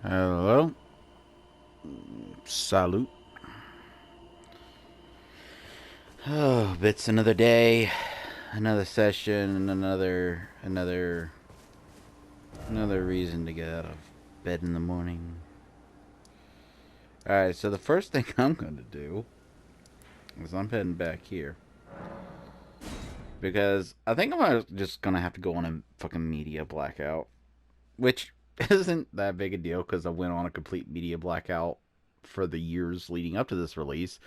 Hello. Salute. Oh, it's another day, another session, another reason to get out of bed in the morning. Alright, so the first thing I'm gonna do is I'm heading back here. Because I think I'm just gonna have to go on a fucking media blackout. Which isn't that big a deal because I went on a complete media blackout for the years leading up to this release.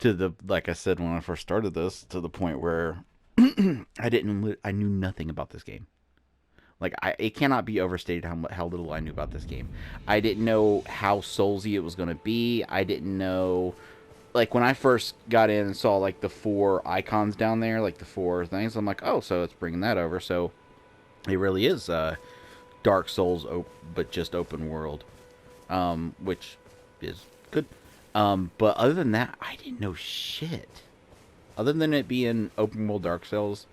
To the, like I said when I first started this, to the point where I knew nothing about this game. It cannot be overstated how little I knew about this game. I didn't know how soulsy it was going to be. I didn't know, like, when I first got in and saw like the four icons down there, like the four things. I'm like, oh, so it's bringing that over. So it really is Dark Souls, but just open world, which is good. But other than that, I didn't know shit. Other than it being open world Dark Souls.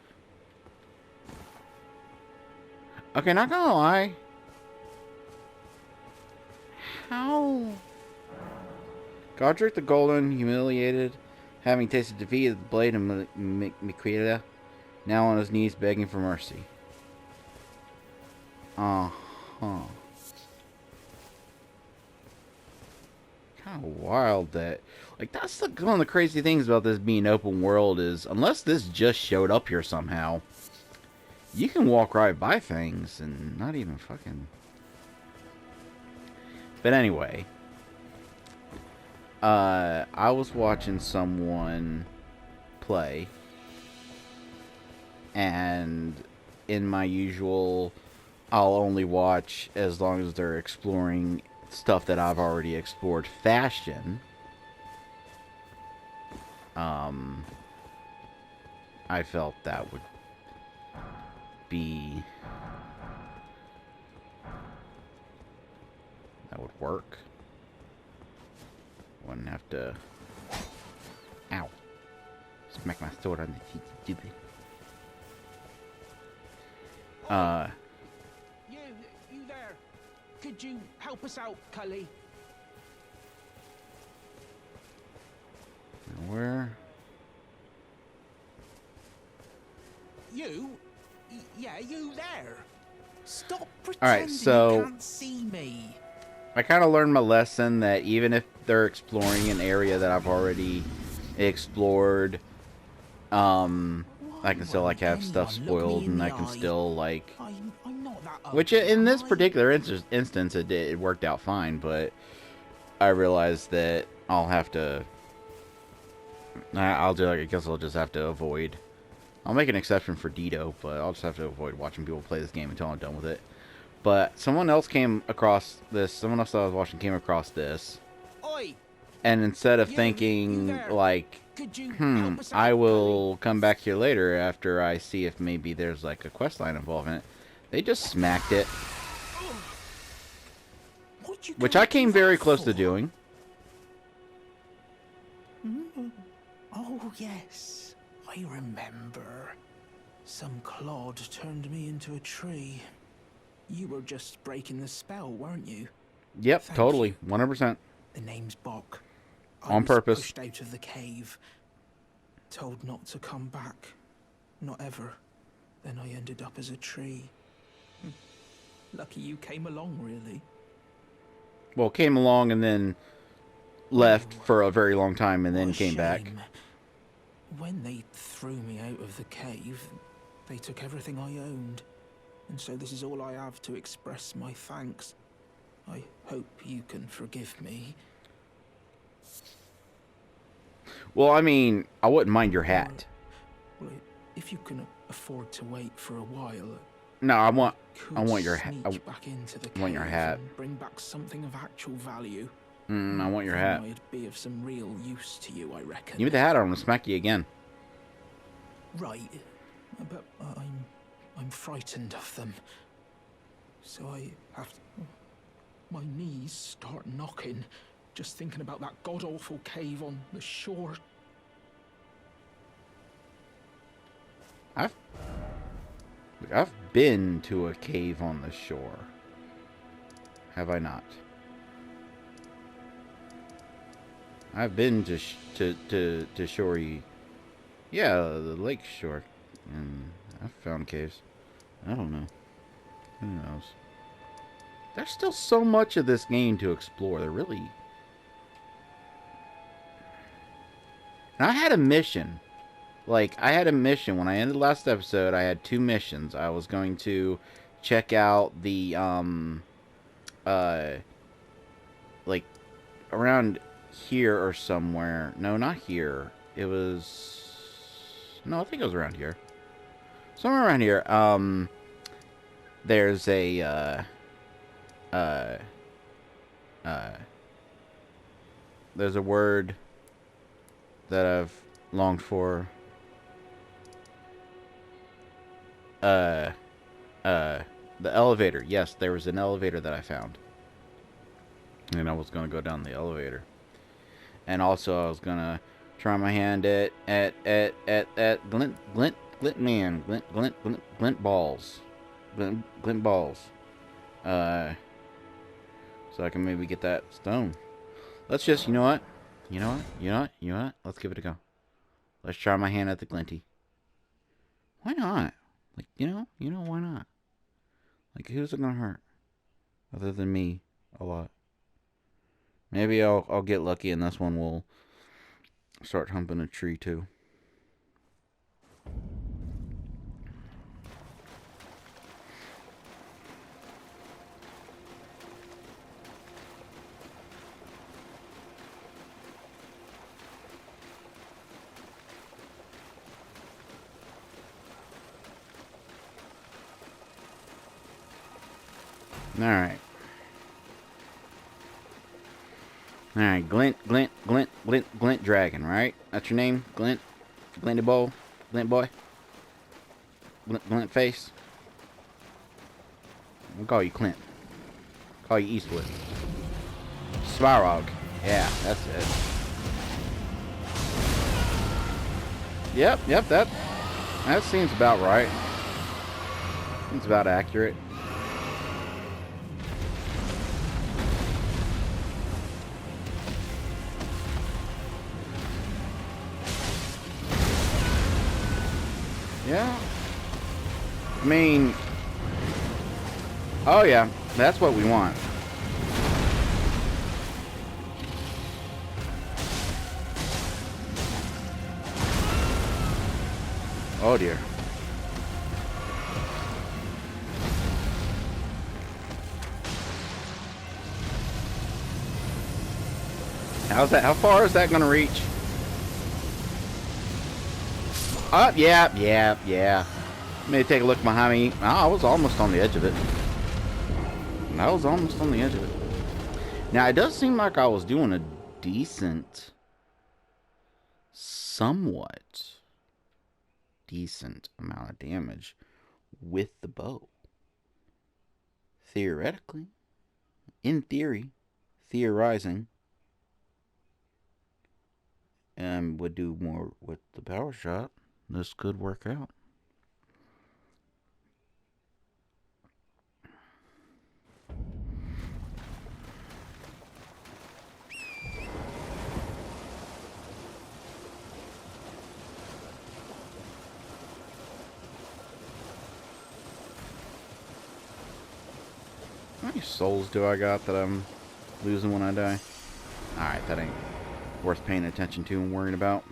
Okay, not gonna lie. How? Godric the Golden, humiliated, having tasted defeat at the blade of Miquela, now on his knees begging for mercy. Uh-huh. Kind of wild that... Like, that's one of the crazy things about this being open world is, unless this just showed up here somehow, you can walk right by things and not even fucking... But anyway, I was watching someone play, and in my usual, I'll only watch as long as they're exploring stuff that I've already explored fashion. I felt that would be... that would work. Wouldn't have to... Ow. Smack my sword on the teeth. You there. Could you help us out, Cully? Where? You? Yeah, you there. Stop Alright, pretending so you can't see me. I kind of learned my lesson that even if they're exploring an area that I've already explored, I can still, like, have stuff spoiled, and I can still, like... I'm not that Which, ugly, in am this I? particular instance, it worked out fine, but I realized that I'll have to... I'll do, like, I guess I'll just have to avoid... I'll make an exception for Dito, but I'll just have to avoid watching people play this game until I'm done with it. But someone else came across this, someone else that I was watching came across this, Oi! and instead of You thinking, there. like, Could you help us out, I Cully? will come back here later after I see if maybe there's, like, a questline involved in it, they just smacked it. What'd you Which go I came do very that close to for? doing. Oh, yes. I remember. Some clod turned me into a tree. You were just breaking the spell, weren't you? Yep, Thank totally. you. 100%. The name's Bok. I On was purpose. pushed out of the cave. Told not to come back. Not ever. Then I ended up as a tree. Lucky you came along, really. Well, came along and then left for a very long time and What then a came back. shame. When they threw me out of the cave, they took everything I owned. And so this is all I have to express my thanks. I hope you can forgive me. Well, I mean, I wouldn't mind your hat. Well, if you can afford to wait for a while, No, I want could your hat. sneak back into the I want your cave hat. and bring back something of actual value. I want your Then hat. I'd be of some real use to you, I reckon. Give me the hat, I'm gonna smack you again. Right, but I'm frightened of them. So I have to... My knees start knocking, just thinking about that god-awful cave on the shore. I've been to a cave on the shore. have I not? I've been to Shorey. Yeah, the lake shore. And I've found caves. I don't know. Who knows? There's still so much of this game to explore. There really... And I had a mission. Like, I had a mission. When I ended last episode, I had 2 missions. I was going to check out the, like, around here or somewhere. No, not here. It was... No, I think it was around here. Somewhere around here. There's a, there's a word that I've longed for. The elevator. Yes, there was an elevator that I found. And I was gonna go down the elevator. And also I was gonna try my hand at Glint balls. Glint balls. So I can maybe get that stone. Let's just, you know what? You know what? Let's give it a go. Let's try my hand at the Glinty. Why not? Like, you know, why not? Like, who's it gonna hurt? Other than me, a lot. Maybe I'll get lucky and this one will start humping a tree too. Alright. Alright, Glint Dragon, right? That's your name? Glint? Glinty Boy? Glint Boy? Glint Face? We'll call you Clint. Call you Eastwood. Svarog. Yeah, that's it. Yep, that seems about right. Seems about accurate. Yeah. I mean... Oh yeah, that's what we want. Oh dear. How's that? How far is that gonna reach? Yeah. Let me take a look behind me. Oh, I was almost on the edge of it. Now, it does seem like I was doing a somewhat decent amount of damage with the bow. Theoretically. In theory. Theorizing. And would do more with the power shot. This could work out. How many souls do I got that I'm losing when I die? Alright, that ain't worth paying attention to and worrying about.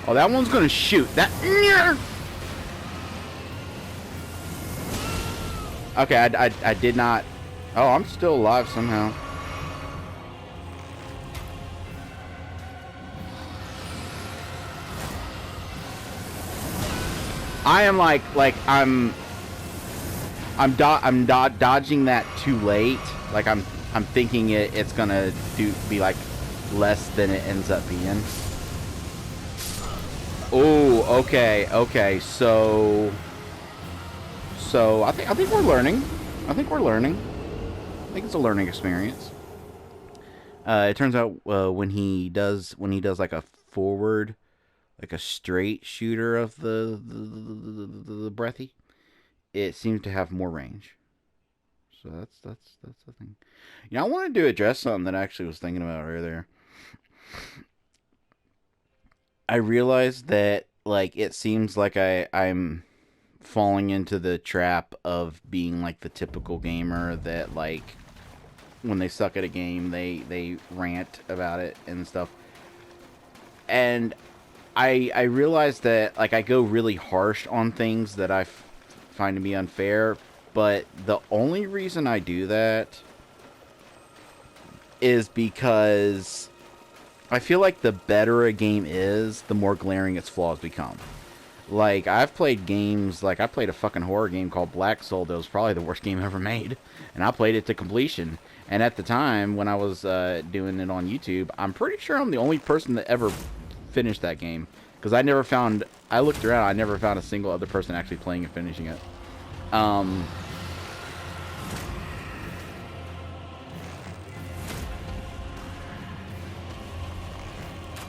Oh, that one's gonna shoot. That. Okay, I did not. Oh, I'm still alive somehow. I am I'm dodging that too late. Like I'm thinking it's gonna be like less than it ends up being. Oh, okay, okay. So I think we're learning. I think we're learning. I think it's a learning experience. It turns out when he does like a forward, like a straight shooter of the breathy, it seems to have more range. So that's the thing. You know, I wanted to address something that I actually was thinking about earlier. I realized that like it seems like I'm falling into the trap of being like the typical gamer that like when they suck at a game they rant about it and stuff. And I realized that like I go really harsh on things that find to be unfair, but the only reason I do that is because I feel like the better a game is, the more glaring its flaws become. Like, I've played games, like, I played a fucking horror game called Black Soul that was probably the worst game ever made. And I played it to completion. And at the time, when I was doing it on YouTube, I'm pretty sure I'm the only person that ever finished that game. Because I looked around, I never found a single other person actually playing and finishing it.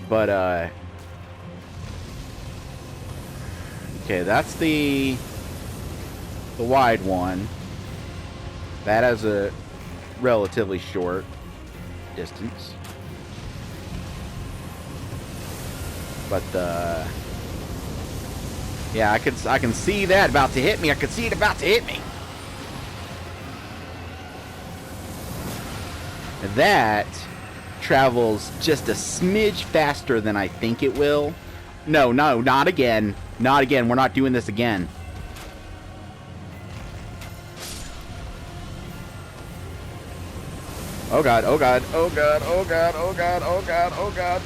But, okay, that's the wide one. That has a relatively short distance. But, yeah, I can see that about to hit me. I can see it about to hit me. That travels just a smidge faster than I think it will. No, not again. Not again. We're not doing this again. Oh god, oh god, oh god, oh god, oh god, oh god, oh god.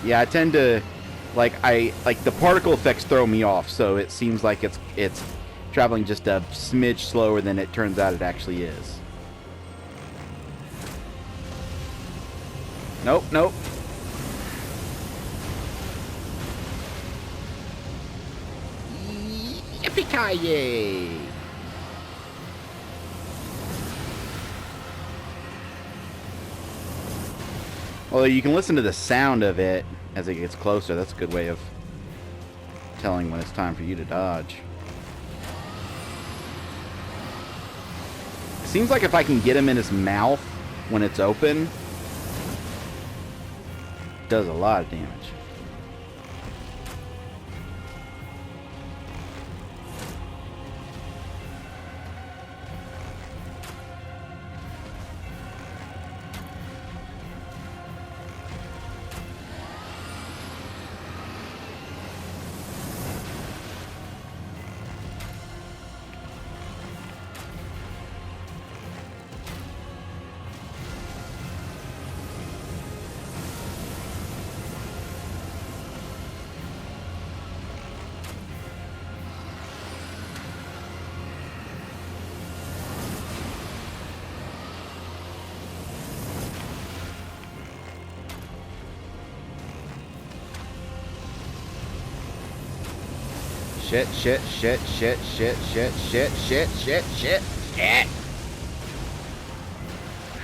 Yeah, I tend to like the particle effects throw me off, so it seems like it's traveling just a smidge slower than it turns out it actually is. Nope, nope. Yippee-ki-yay! Although you can listen to the sound of it as it gets closer. That's a good way of telling when it's time for you to dodge. It seems like if I can get him in his mouth when it's open, it does a lot of damage. Shit, shit, shit, shit, shit, shit, shit, shit, shit, shit, shit.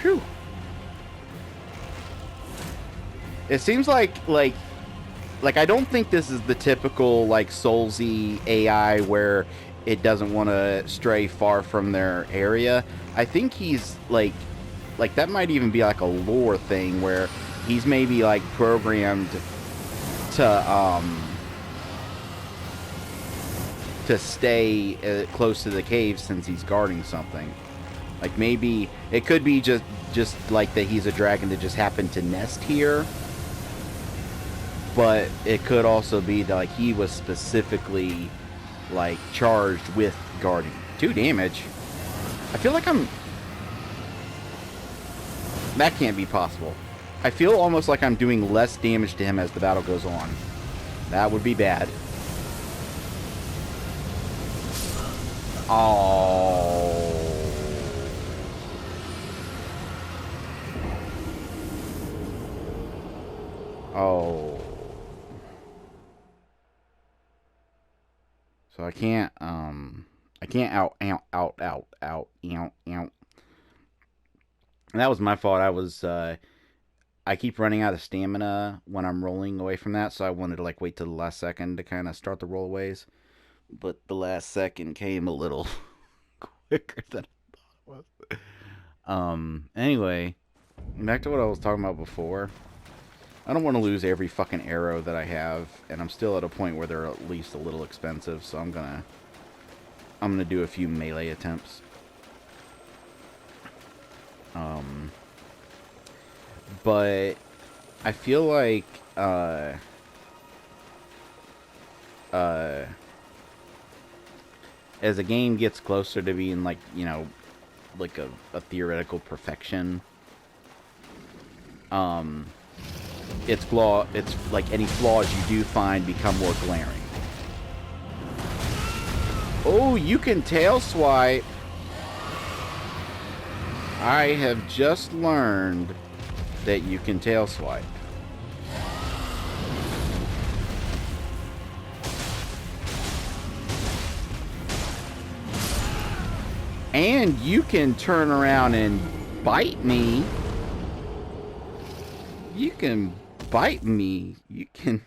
Phew. It seems like I don't think this is the typical like Soulsy AI where it doesn't want to stray far from their area. I think he's like that might even be like a lore thing where he's maybe like programmed to stay close to the cave since he's guarding something. Like maybe it could be just like that he's a dragon that just happened to nest here. But it could also be that like he was specifically like charged with guarding. 2 damage. I feel like that can't be possible. I feel almost like I'm doing less damage to him as the battle goes on. That would be bad. Oh. So I can't out. And that was my fault. I keep running out of stamina when I'm rolling away from that, so I wanted to like wait till the last second to kind of start the rollaways. But the last second came a little quicker than I thought it was. Anyway, back to what I was talking about before. I don't want to lose every fucking arrow that I have, and I'm still at a point where they're at least a little expensive, so I'm gonna do a few melee attempts. Um, but I feel like uh, as the game gets closer to being like, you know, like a theoretical perfection, um, it's like any flaws you do find become more glaring. Oh, you can tail swipe. I have just learned that you can tail swipe. And you can turn around and bite me. You can bite me. You can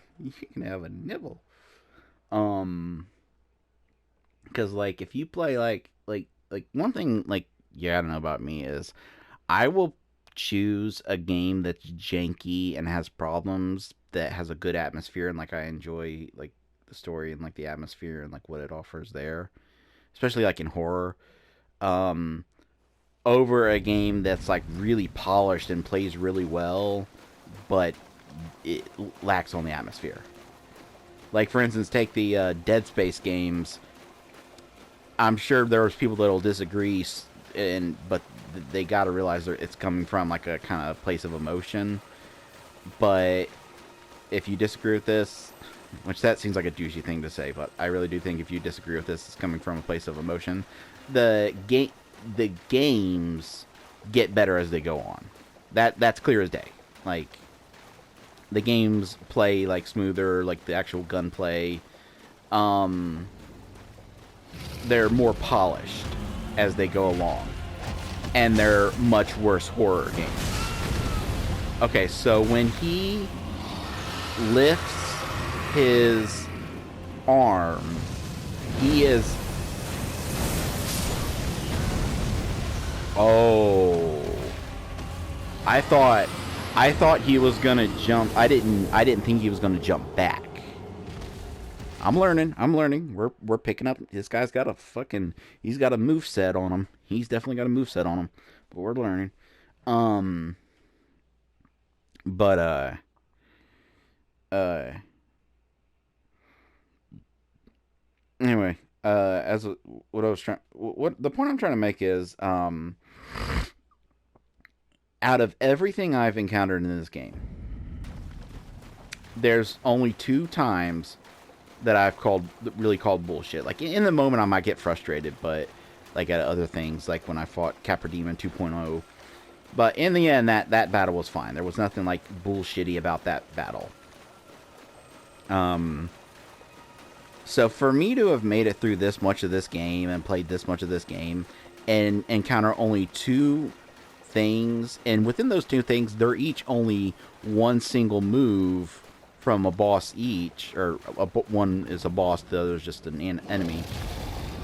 have a nibble. Because like if you play like one thing like yeah, I don't know about me is I will choose a game that's janky and has problems that has a good atmosphere and like I enjoy like the story and like the atmosphere and like what it offers there, especially like in horror. Um, Over a game that's like really polished and plays really well, but it lacks on the atmosphere. Like for instance, take the Dead Space games. I'm sure there's people that'll disagree, and but they got to realize that it's coming from like a kind of place of emotion. But if you disagree with this, which that seems like a douchey thing to say, but I really do think if you disagree with this, it's coming from a place of emotion. The games get better as they go on. That's clear as day. Like the games play like smoother, like the actual gunplay. Um, they're more polished as they go along, and they're much worse horror games. Okay, so when he lifts his arm, he is. Oh, I thought he was gonna jump. I didn't think he was gonna jump back. I'm learning. I'm learning. We're picking up. This guy's got a fucking. He's got a move set on him. He's definitely got a move set on him. But we're learning. Um. But uh. Anyway, as what I was trying, what the point I'm trying to make is, out of everything I've encountered in this game, there's only two times that I've really called bullshit. Like in the moment, I might get frustrated, but like at other things, like when I fought Capra Demon 2.0. But in the end, that battle was fine. There was nothing like bullshitty about that battle. Um, so for me to have made it through this much of this game and played this much of this game and encounter only two things, and within those two things, they're each only one single move from a boss each, or one is a boss, the other is just an enemy,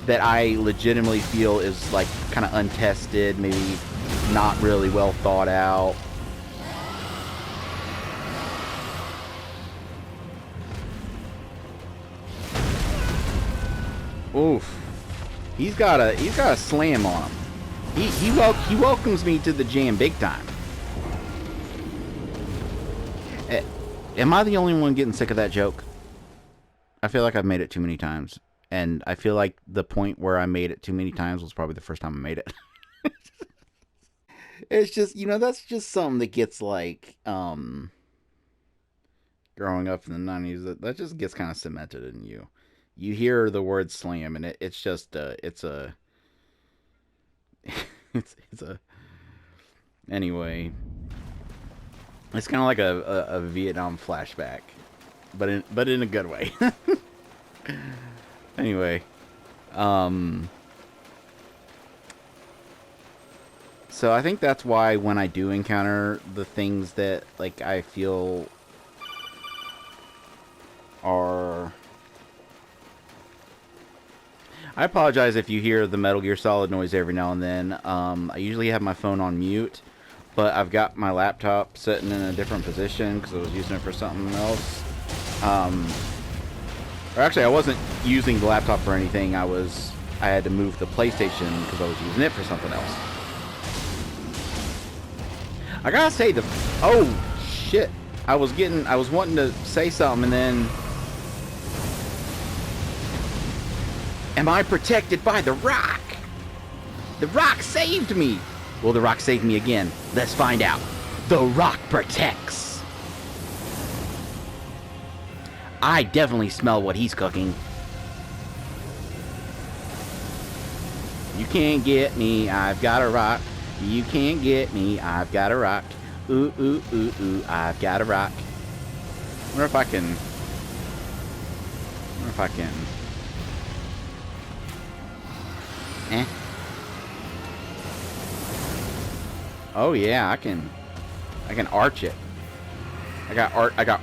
that I legitimately feel is like kind of untested, maybe not really well thought out. Oof. He's got a slam on him. He welcomes me to the jam big time. Am I the only one getting sick of that joke? I feel like I've made it too many times. And I feel like the point where I made it too many times was probably the first time I made it. It's just, you know, that's just something that gets like, growing up in the 90s, that just gets kind of cemented in you. You hear the word slam and it's just, it's a, it's a, anyway, it's kind of like a Vietnam flashback, but in a good way. Anyway, um, so I think that's why when I do encounter the things that like I feel are. I apologize if you hear the Metal Gear Solid noise every now and then. I usually have my phone on mute, but I've got my laptop sitting in a different position because I was using it for something else. Or actually, I wasn't using the laptop for anything. I had to move the PlayStation because I was using it for something else. I gotta say oh shit! I was wanting to say something and then. Am I protected by the rock? The rock saved me. Will the rock save me again? Let's find out. The rock protects. I definitely smell what he's cooking. You can't get me, I've got a rock. You can't get me, I've got a rock. Ooh, ooh, ooh, ooh, I've got a rock. I wonder if I can... Eh. Oh yeah, I can arch it. I got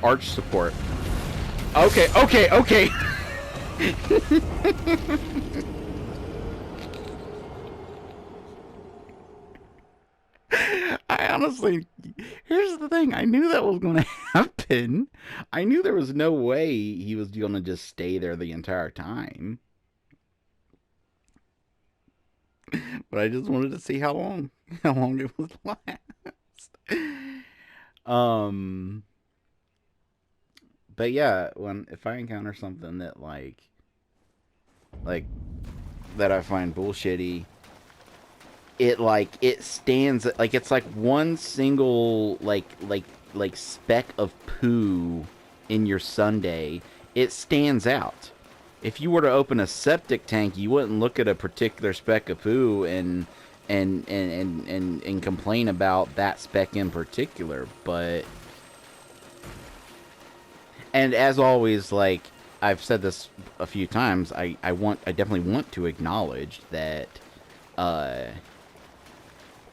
arch support. Okay. I honestly, here's the thing. I knew that was going to happen. I knew there was no way he was going to just stay there the entire time. But I just wanted to see how long it would last. Um, but yeah, if I encounter something that like that I find bullshitty, it stands like it's like one single like speck of poo in your sundae. It stands out. If you were to open a septic tank, you wouldn't look at a particular speck of poo and complain about that speck in particular. But and as always, like I've said this a few times, I definitely want to acknowledge that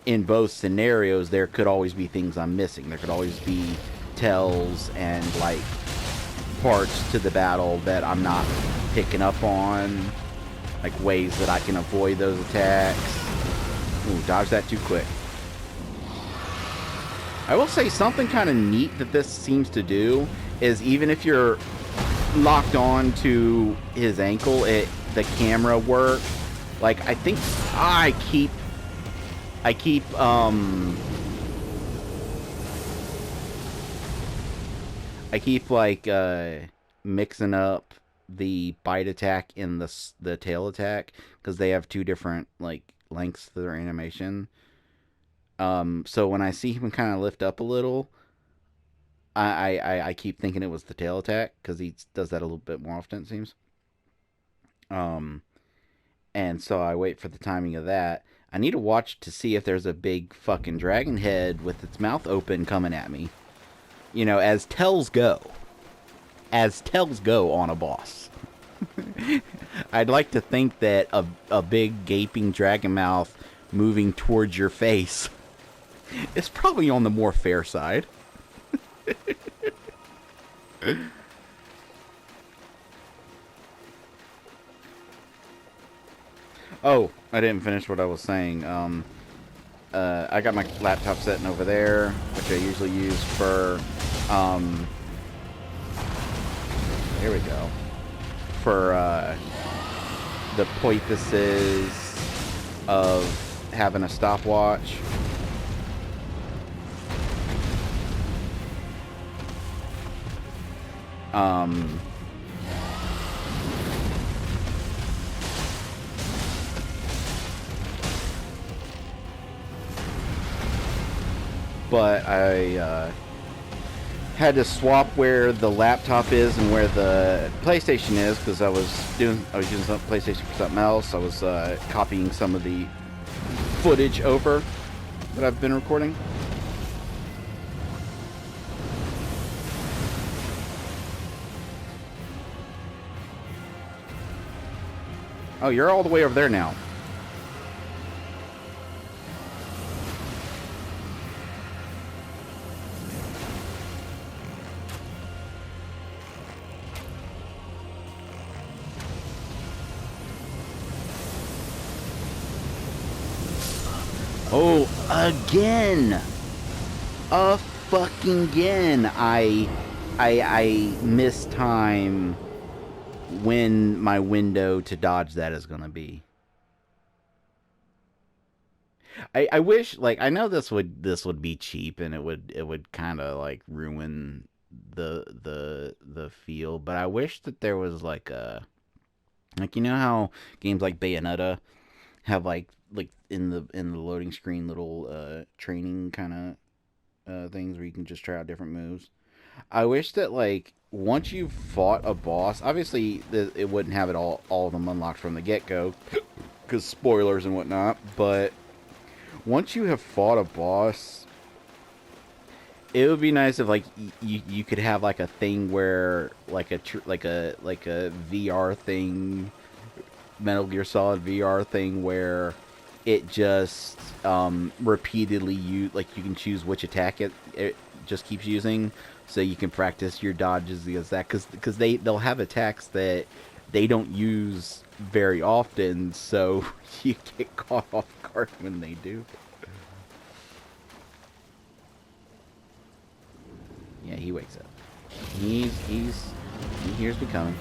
in both scenarios there could always be things I'm missing. There could always be tells and like parts to the battle that I'm not picking up on, like ways that I can avoid those attacks. Ooh, dodge that too quick. I will say something kind of neat that this seems to do is even if you're locked on to his ankle, the camera work. Like I think I keep like mixing up the bite attack and the tail attack because they have two different like lengths to their animation. So when I see him kind of lift up a little, I keep thinking it was the tail attack because he does that a little bit more often, it seems. And so I wait for the timing of that. I need to watch to see if there's a big fucking dragon head with its mouth open coming at me. You know, as tells go on a boss. I'd like to think that a big gaping dragon mouth moving towards your face is probably on the more fair side. Oh, I didn't finish what I was saying. I got my laptop sitting over there, which I usually use for, here we go, for the purposes of having a stopwatch. But I had to swap where the laptop is and where the PlayStation is because I was using some PlayStation for something else. I was copying some of the footage over that I've been recording. Oh, you're all the way over there now. Oh, again! A fucking again! I mistime when my window to dodge that is gonna be. I wish, like, I know this would be cheap and it would kind of like ruin the feel, but I wish that there was like a, like, you know how games like Bayonetta have like in the loading screen little training kind of things where you can just try out different moves. I wish that, like, once you've fought a boss, obviously it wouldn't have it all of them unlocked from the get go because spoilers and whatnot. But once you have fought a boss, it would be nice if, like, you could have like a thing where like a VR thing, Metal Gear Solid VR thing where it just repeatedly you can choose which attack it just keeps using, so you can practice your dodges against that, because they'll have attacks that they don't use very often, so you get caught off guard when they do. Yeah, he wakes up. He hears me coming.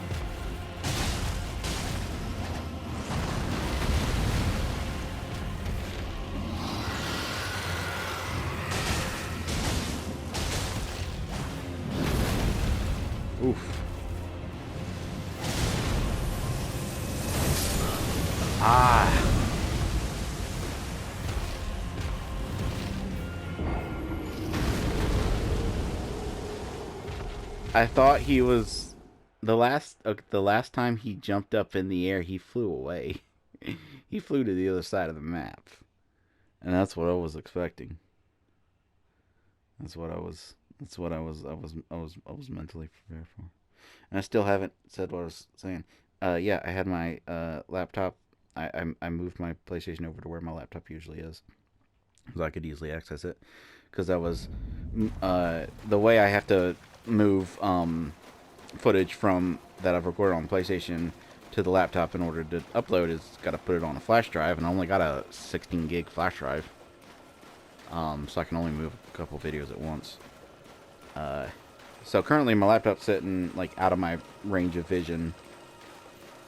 Oof. Ah. I thought he was the last time he jumped up in the air, he flew away. He flew to the other side of the map, and that's what I was expecting. That's what I was. That's what I was mentally prepared for. And I still haven't said what I was saying. Yeah, I had my laptop. I moved my PlayStation over to where my laptop usually is, so I could easily access it. Because I was the way I have to move footage from that I've recorded on PlayStation to the laptop in order to upload is got to put it on a flash drive, and I only got a 16 gig flash drive, so I can only move a couple videos at once. Uh, so currently my laptop's sitting like out of my range of vision,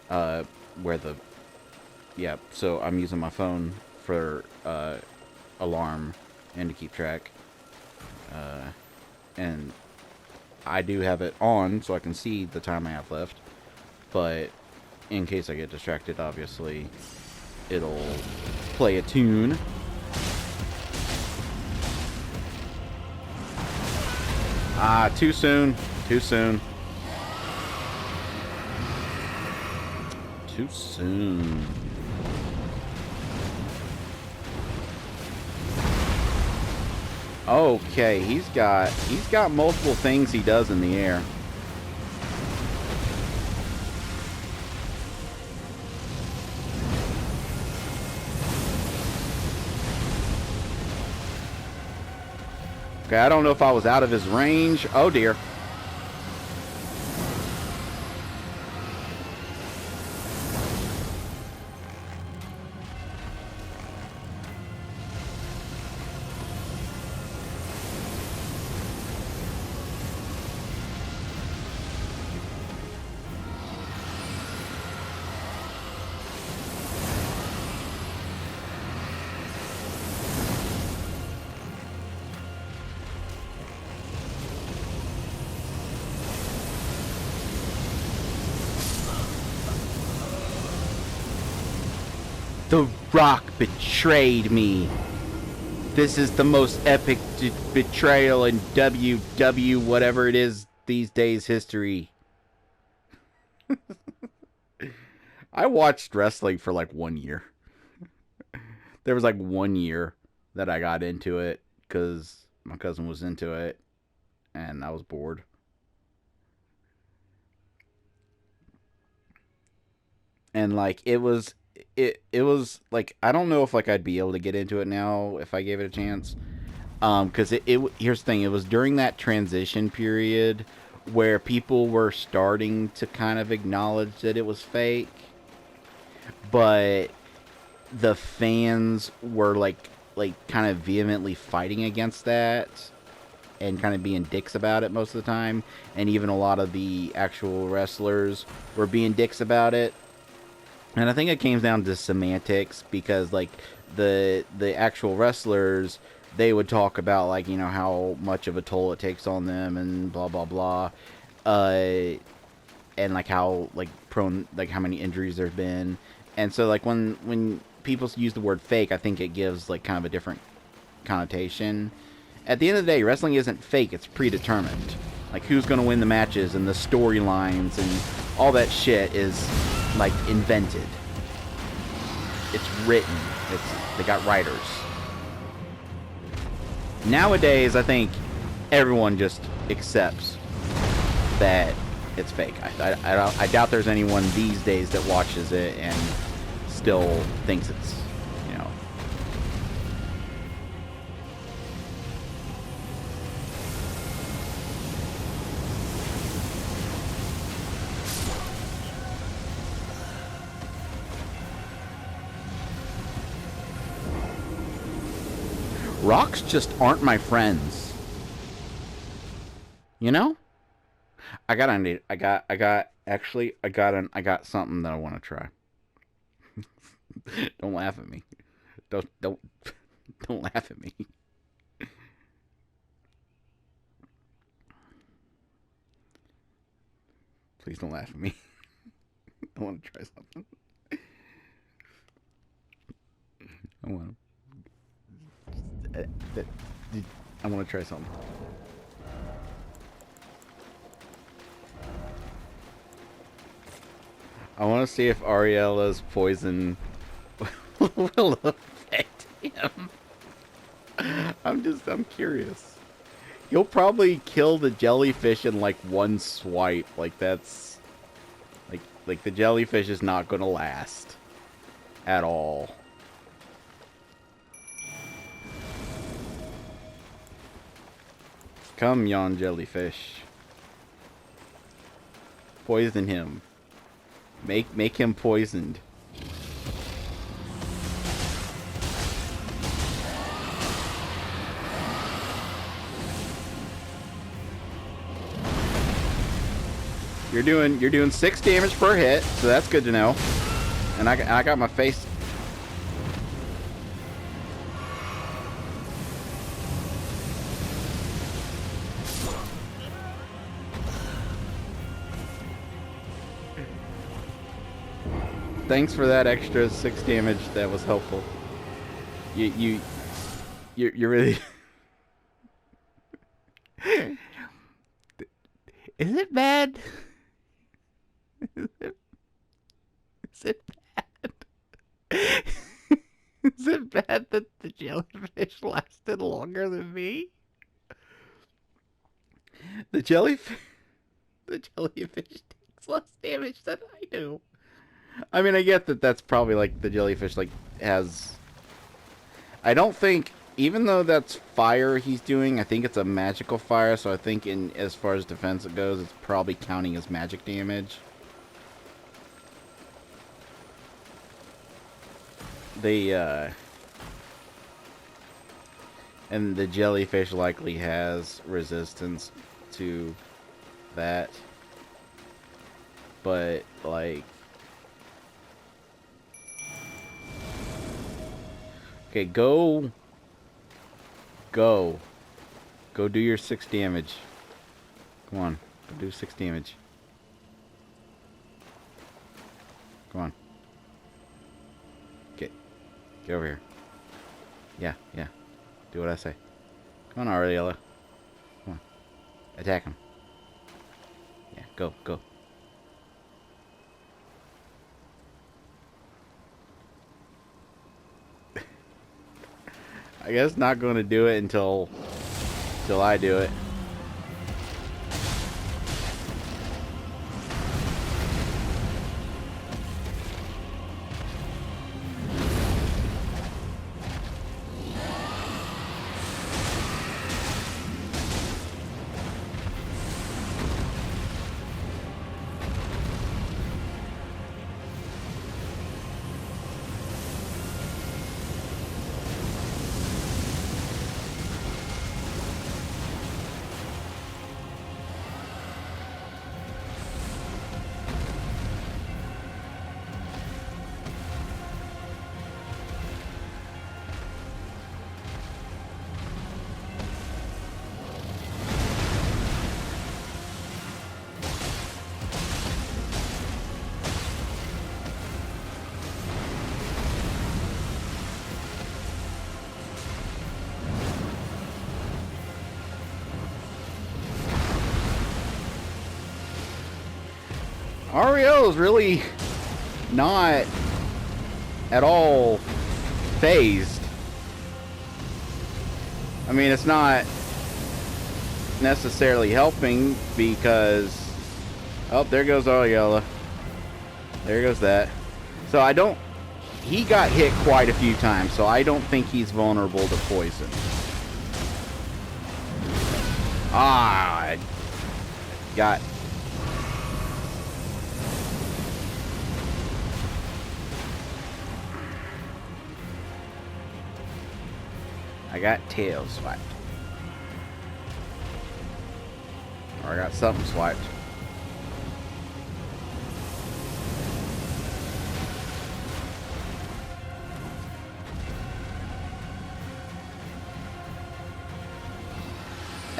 uh, where the yeah. So I'm using my phone for alarm and to keep track, uh, and I do have it on so I can see the time I have left. But in case I get distracted, obviously, it'll play a tune. Ah, too soon. Too soon. Too soon. Okay, he's got multiple things he does in the air. Okay, I don't know if I was out of his range. Oh dear. The Rock betrayed me. This is the most epic betrayal in WW whatever it is these days history. I watched wrestling for like 1 year. There was like 1 year that I got into it because my cousin was into it and I was bored. and like it was like I don't know if like I'd be able to get into it now if I gave it a chance. Because here's the thing, it was during that transition period where people were starting to kind of acknowledge that it was fake, but the fans were like kind of vehemently fighting against that and kind of being dicks about it most of the time, and even a lot of the actual wrestlers were being dicks about it. And I think it came down to semantics because like the actual wrestlers, they would talk about like how much of a toll it takes on them and blah blah blah, uh, and like how like prone like how many injuries there's been, and so like when people use the word fake, I think it gives like kind of a different connotation. At the end of the day, wrestling isn't fake; it's predetermined. Like who's going to win the matches and the storylines and all that shit is like invented. It's written. They got writers. Nowadays, I think everyone just accepts that it's fake. I doubt there's anyone these days that watches it and still thinks it's, you know. Rocks just aren't my friends. You know? I got something that I want to try. Don't laugh at me. Don't don't laugh at me. Please don't laugh at me. I want to try something. I want to. I want to try something. I want to see if Ariella's poison will affect him. I'm curious. He'll probably kill the jellyfish in like one swipe. Like that's like the jellyfish is not gonna last at all. Come, yon jellyfish. Poison him. Make him poisoned. You're doing 6 damage per hit, so that's good to know. And I got my face. Thanks for that extra 6 damage. That was helpful. You're really. Is it bad? Is it bad? Is it bad that the jellyfish lasted longer than me? The jellyfish. The jellyfish takes less damage than I do. I mean, I get that that's probably like the jellyfish like has. I don't think, even though that's fire he's doing, I think it's a magical fire. So I think in as far as defense it goes, it's probably counting as magic damage. And the jellyfish likely has resistance to that, but like. Okay, go do your 6 damage. Come on, go do 6 damage. Come on. Get over here. Yeah. Do what I say. Come on, Ariella. Come on. Attack him. Yeah, go. I guess not going to do it until I do it. Ariel is really not at all phased. I mean, it's not necessarily helping because... Oh, there goes Ariella. There goes that. So I don't... He got hit quite a few times, so I don't think he's vulnerable to poison. Ah, got... I got tail swiped. Or I got something swiped.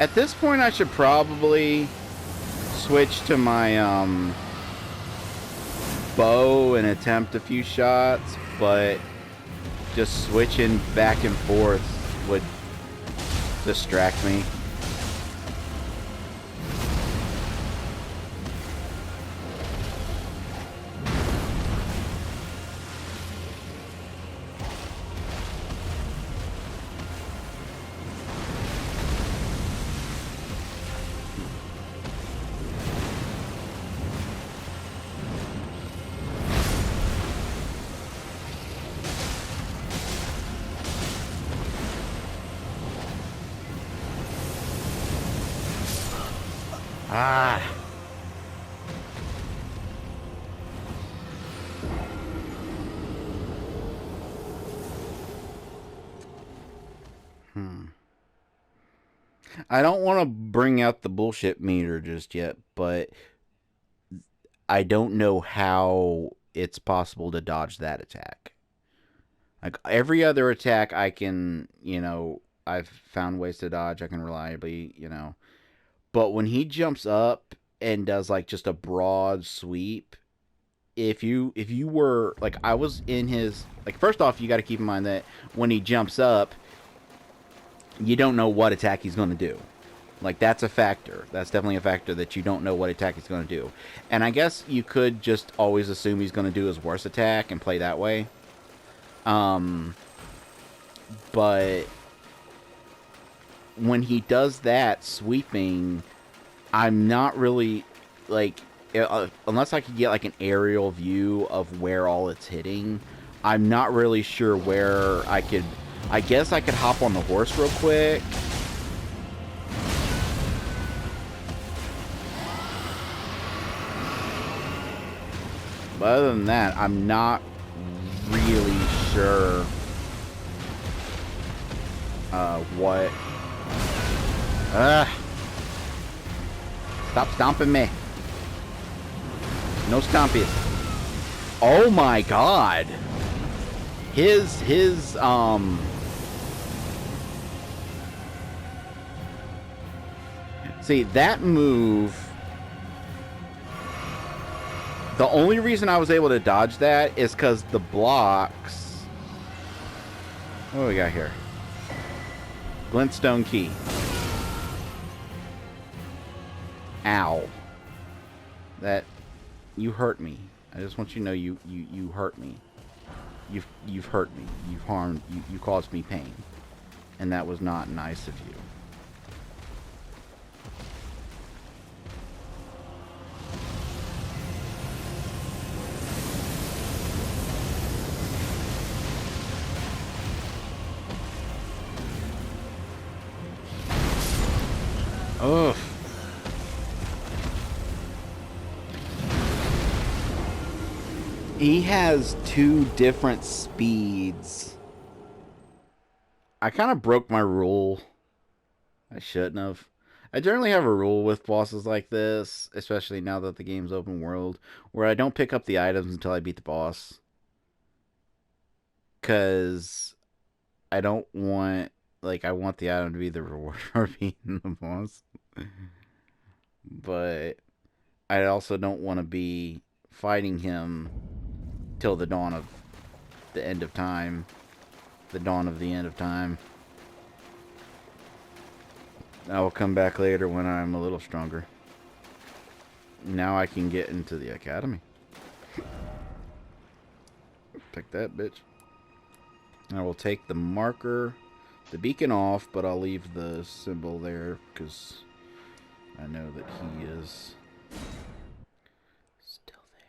At this point, I should probably switch to my bow and attempt a few shots, but just switching back and forth would distract me. Ah. I don't want to bring out the bullshit meter just yet, but I don't know how it's possible to dodge that attack. Like every other attack I can, I've found ways to dodge. I can reliably, But when he jumps up and does like just a broad sweep, if you were like I was in his like first off, you got to keep in mind that when he jumps up, you don't know what attack he's going to do. Like that's a factor. That's definitely a factor that you don't know what attack he's going to do. And I guess you could just always assume he's going to do his worst attack and play that way. But when he does that sweeping, I'm not really like unless I could get like an aerial view of where all it's hitting, I'm not really sure where I could. I guess I could hop on the horse real quick. But other than that, I'm not really sure what. Stop stomping me. No stompies. Oh my god. His See, that move, the only reason I was able to dodge that is because the blocks... What do we got here? Glintstone key. Ow. That... You hurt me. I just want you to know you hurt me. You've hurt me. You've harmed... You caused me pain. And that was not nice of you. Ugh. He has two different speeds. I kind of broke my rule. I shouldn't have. I generally have a rule with bosses like this, especially now that the game's open world, where I don't pick up the items until I beat the boss. Because I don't want... Like, I want the item to be the reward for beating the boss. But I also don't want to be fighting him till the dawn of the end of time. The dawn of the end of time. I will come back later when I'm a little stronger. Now I can get into the academy. Take that, bitch. I will take the marker, the beacon off, but I'll leave the symbol there because I know that he is still there.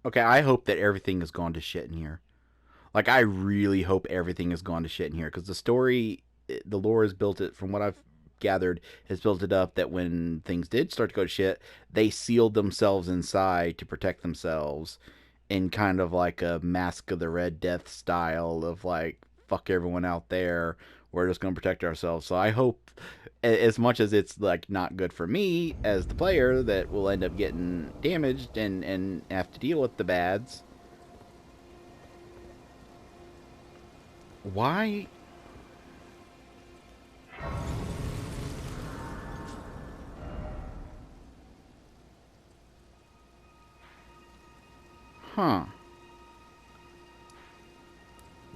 Okay, I hope that everything has gone to shit in here. Like, I really hope everything has gone to shit in here because the story, the lore has built it, from what I've gathered, has built it up that when things did start to go to shit, they sealed themselves inside to protect themselves in kind of like a Mask of the Red Death style of like, fuck everyone out there. We're just going to protect ourselves. So I hope, as much as it's like not good for me as the player, that will end up getting damaged and have to deal with the bads. Why? Huh.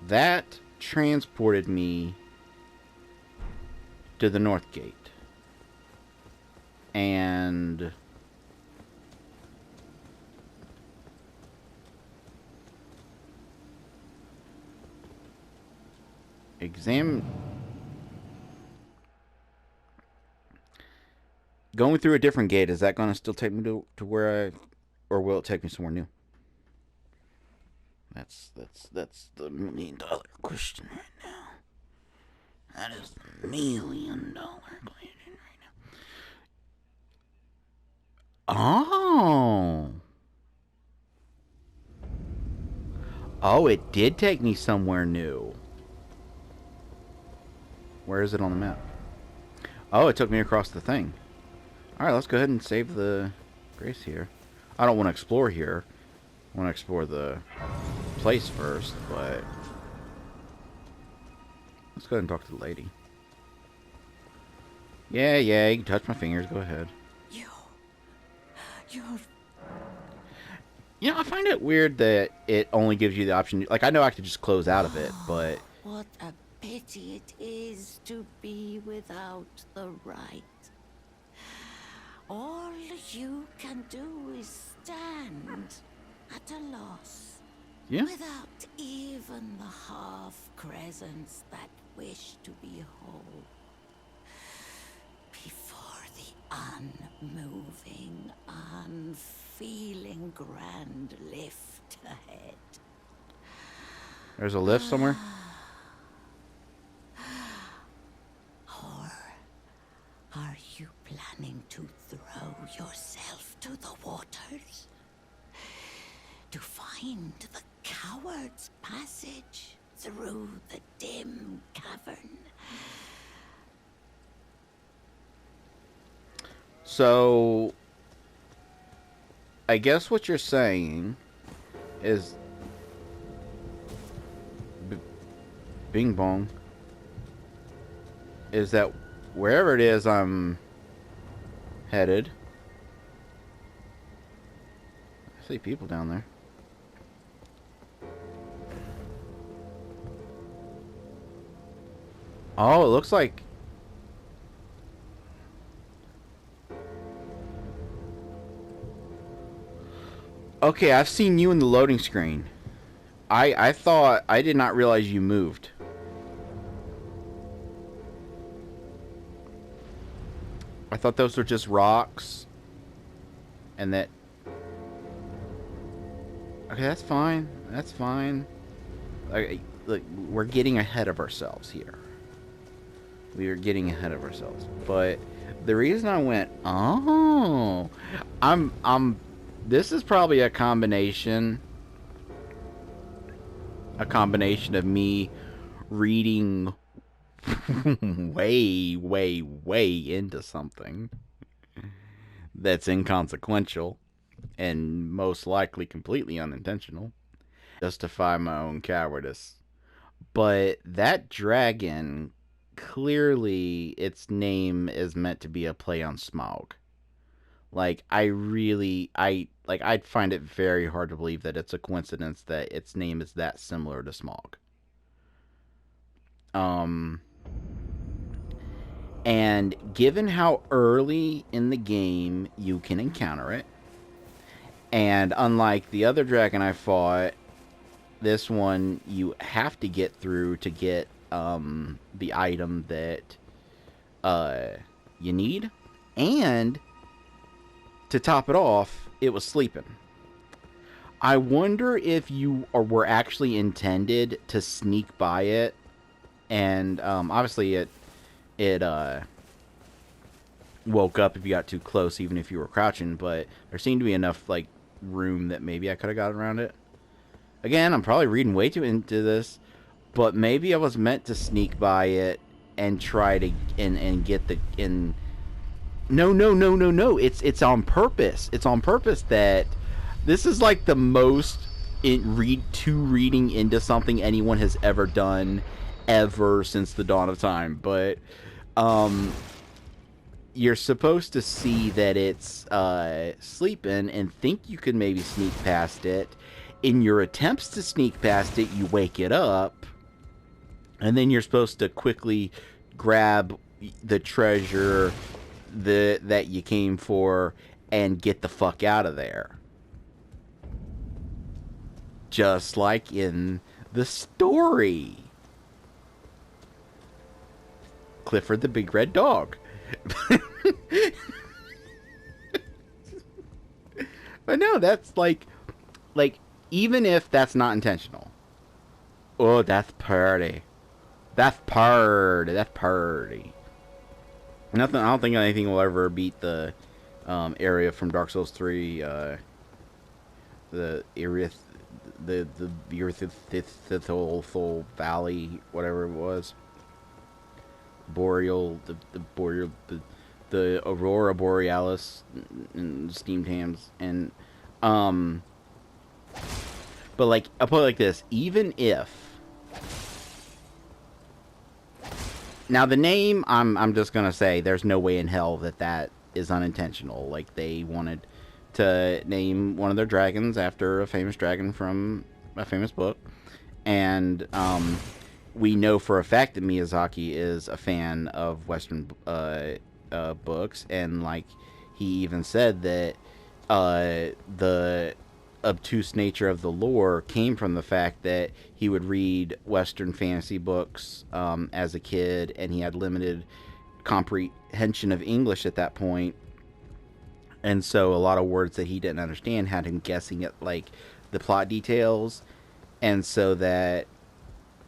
That transported me to the North Gate. And examine, going through a different gate, is that going to still take me to where I, or will it take me somewhere new? That's the $1,000,000 question right now. That is the $1,000,000 question right now. Oh. Oh, it did take me somewhere new. Where is it on the map? Oh, it took me across the thing. Alright, let's go ahead and save the grace here. I don't want to explore here. I want to explore the place first, but let's go ahead and talk to the lady. Yeah, you can touch my fingers. Go ahead. You're... You know, I find it weird that it only gives you the option. Like, I know I could just close out of it, but What a pity it is to be without the right. All you can do is stand at a loss. yeah. Without even the half-crescents that wish to be whole. Before the unmoving, unfeeling grand lift ahead. There's a lift somewhere. Or are you planning to throw yourself to the waters? To find the coward's passage through the dim cavern? So, I guess what you're saying is, Bing Bong, is that wherever it is I'm headed, I see people down there. Oh, it looks like... Okay, I've seen you in the loading screen. I thought... I did not realize you moved. I thought those were just rocks. And that... Okay, that's fine. That's fine. Look, we're getting ahead of ourselves here. We are getting ahead of ourselves. But the reason I went, oh, this is probably a combination of me reading way into something. that's inconsequential and most likely completely unintentional. Justify my own cowardice. But that dragon, clearly its name is meant to be a play on Smaug. Like I'd find it very hard to believe that it's a coincidence that its name is that similar to Smaug. Um and given how early in the game you can encounter it, and unlike the other dragon I fought, this one you have to get through to get the item that you need, and to top it off, it was sleeping. I wonder if you were actually intended to sneak by it, and obviously it woke up if you got too close, even if you were crouching. But there seemed to be enough like room that maybe I could have got around it. Again, I'm probably reading way too into this, but maybe I was meant to sneak by it and try to and get the in. No. It's on purpose. It's on purpose that this is like the most reading into something anyone has ever done ever since the dawn of time. But you're supposed to see that it's sleeping and think you could maybe sneak past it. In your attempts to sneak past it, you wake it up, and then you're supposed to quickly grab the treasure that you came for and get the fuck out of there. Just like in the story. Clifford the Big Red Dog. But no, that's like even if that's not intentional. Oh, that's pretty. That's pretty. That's pretty. Nothing. I don't think anything will ever beat the area from Dark Souls 3. The area, the Earthithal Valley, whatever it was. Boreal, the Boreal, the Aurora Borealis, and steamed hams, and but like I'll put it like this: even if now the name, I'm just gonna say there's no way in hell that is unintentional. Like they wanted to name one of their dragons after a famous dragon from a famous book, and we know for a fact that Miyazaki is a fan of Western books, and like he even said that the obtuse nature of the lore came from the fact that he would read Western fantasy books as a kid, and he had limited comprehension of English at that point, and so a lot of words that he didn't understand had him guessing at like the plot details, and so that,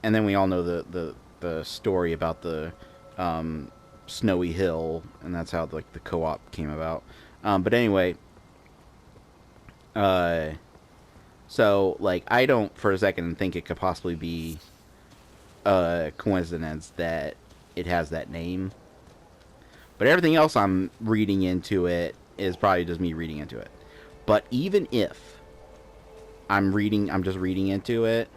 and then we all know the story about the Snowy Hill, and that's how like the co-op came about. But anyway, so like I don't for a second think it could possibly be a coincidence that it has that name. But everything else I'm reading into it is probably just me reading into it. But even if I'm just reading into it,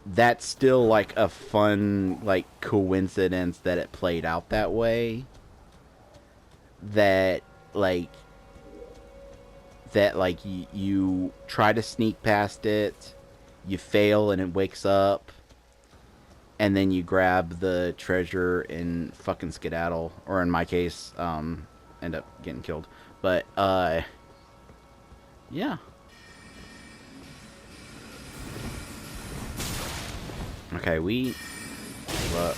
that's still like a fun like coincidence that it played out that way. That like you try to sneak past it, you fail and it wakes up, and then you grab the treasure and fucking skedaddle, or in my case, end up getting killed. But yeah. Okay, look.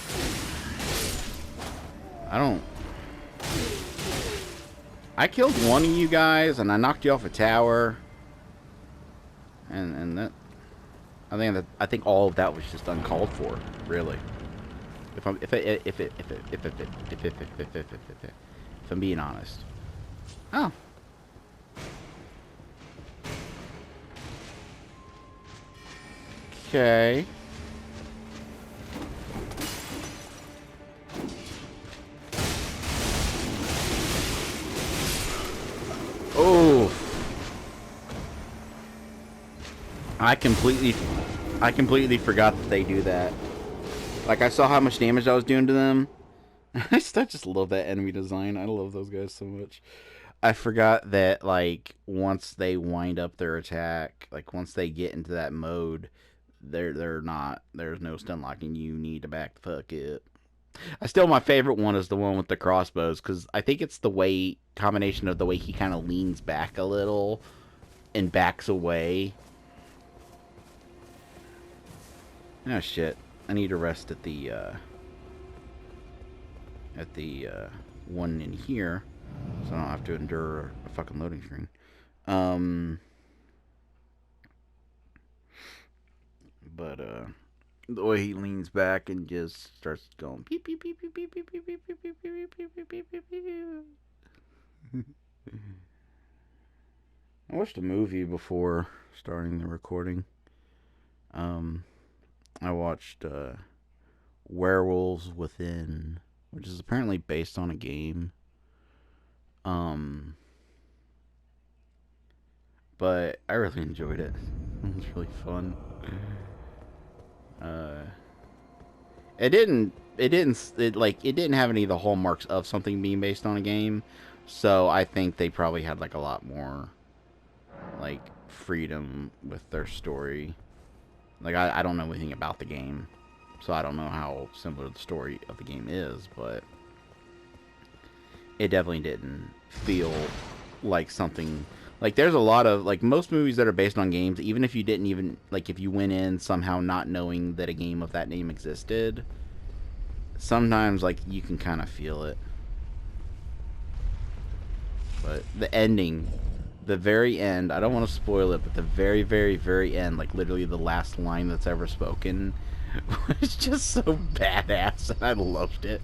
I killed one of you guys, and I knocked you off a tower, and that, I think all of that was just uncalled for, really. If I'm being honest. Oh. Okay. I completely forgot that they do that. Like, I saw how much damage I was doing to them. I just love that enemy design. I love those guys so much. I forgot that, like, once they wind up their attack, like, once they get into that mode, they're not, there's no stun locking. You need to back the fuck up. My favorite one is the one with the crossbows, because I think it's the way, combination of the way he kind of leans back a little and backs away. Oh shit. I need to rest at the one in here, so I don't have to endure a fucking loading screen. But the way he leans back and just starts going beep beep beep beep beep beep beep beep beep beep beep beep beep beep beep beep. I watched a movie before starting the recording. I watched Werewolves Within, which is apparently based on a game. But I really enjoyed it. It was really fun. It didn't have any of the hallmarks of something being based on a game, so I think they probably had like a lot more like freedom with their story. Like I don't know anything about the game, so I don't know how similar the story of the game is, but it definitely didn't feel like something. Like, there's a lot of, like, most movies that are based on games, even if you didn't even, like, if you went in somehow not knowing that a game of that name existed, sometimes, like, you can kind of feel it. But the ending, the very end, I don't want to spoil it, but the very, very, very end, like, literally the last line that's ever spoken, was just so badass, and I loved it.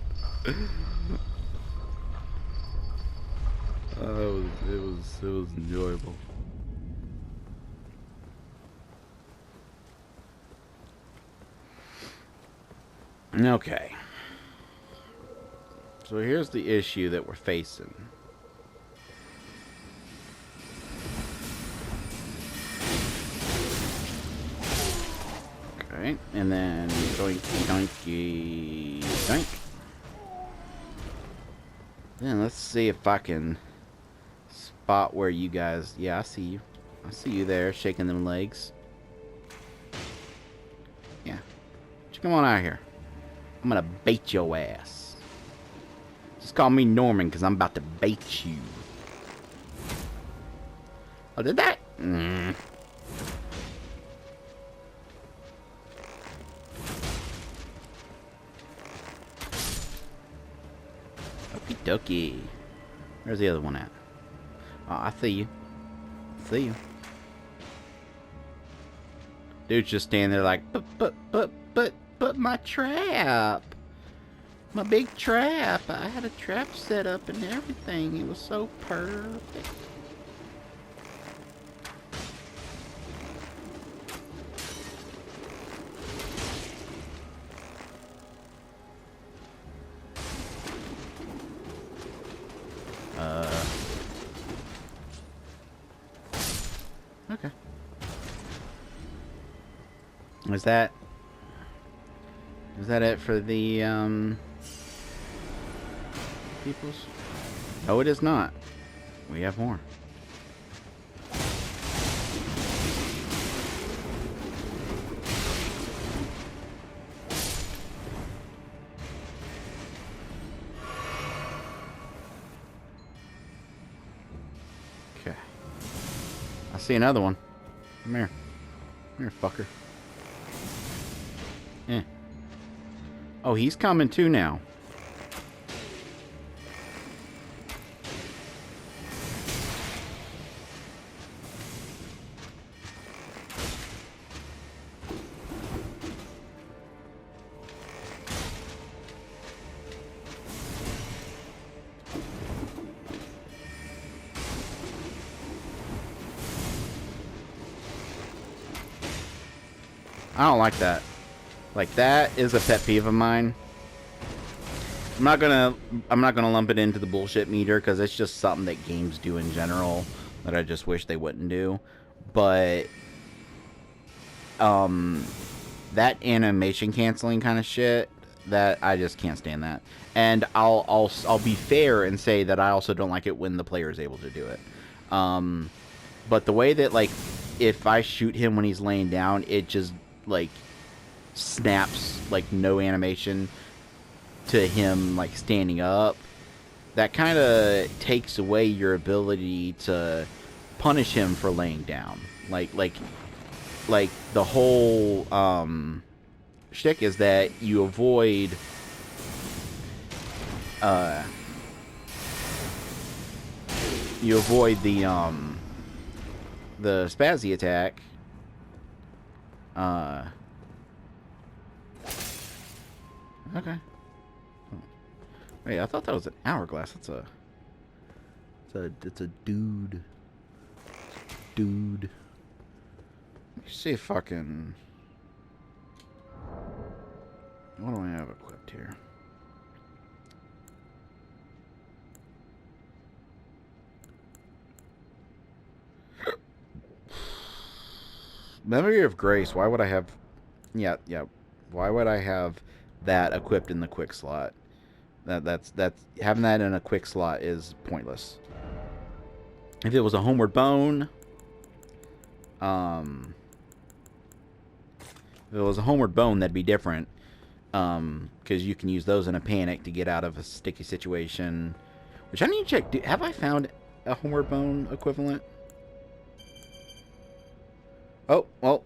It was enjoyable. Okay. So here's the issue that we're facing. Okay, and then doinky doinky doink. Then let's see if I can spot where you guys... Yeah, I see you. I see you there, shaking them legs. Yeah. Just come on out here. I'm gonna bait your ass. Just call me Norman, because I'm about to bait you. Oh, did that? Mm. Okie dokie. Where's the other one at? Oh, I see you. See you. Dude's just standing there like, but my trap. My big trap. I had a trap set up and everything. It was so perfect. Okay. Is that it for the peoples? No, it is not. We have more. Okay. I see another one. Come here. Come here, fucker. Eh. Oh, he's coming too now. I don't like that. Like, that is a pet peeve of mine. I'm not gonna lump it into the bullshit meter because it's just something that games do in general that I just wish they wouldn't do. But that animation canceling kind of shit, that I just can't stand that. And I'll be fair and say that I also don't like it when the player is able to do it. But the way that, like, if I shoot him when he's laying down, it just, like, snaps, like, no animation to him, like, standing up. That kind of takes away your ability to punish him for laying down. Like the whole shtick is that you avoid the spazzy attack. Okay. Wait, I thought that was an hourglass. It's a dude. Dude. Let me see if I can. What do I have equipped here? Memory of Grace. Why would I have? Yeah. Why would I have that equipped in the quick slot? That's having that in a quick slot is pointless. If it was a Homeward Bone, if it was a Homeward Bone, that'd be different. Because you can use those in a panic to get out of a sticky situation. Which I need to check. Have I found a Homeward Bone equivalent? Oh, well,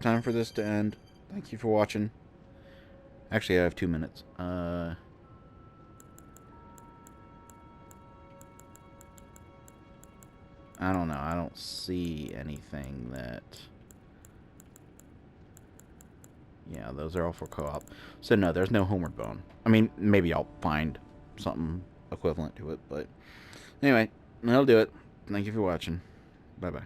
time for this to end. Thank you for watching. Actually, I have 2 minutes. I don't know. I don't see anything that... Yeah, those are all for co-op. So, no, there's no Homeward Bone. I mean, maybe I'll find something equivalent to it, but... Anyway, that'll do it. Thank you for watching. Bye-bye.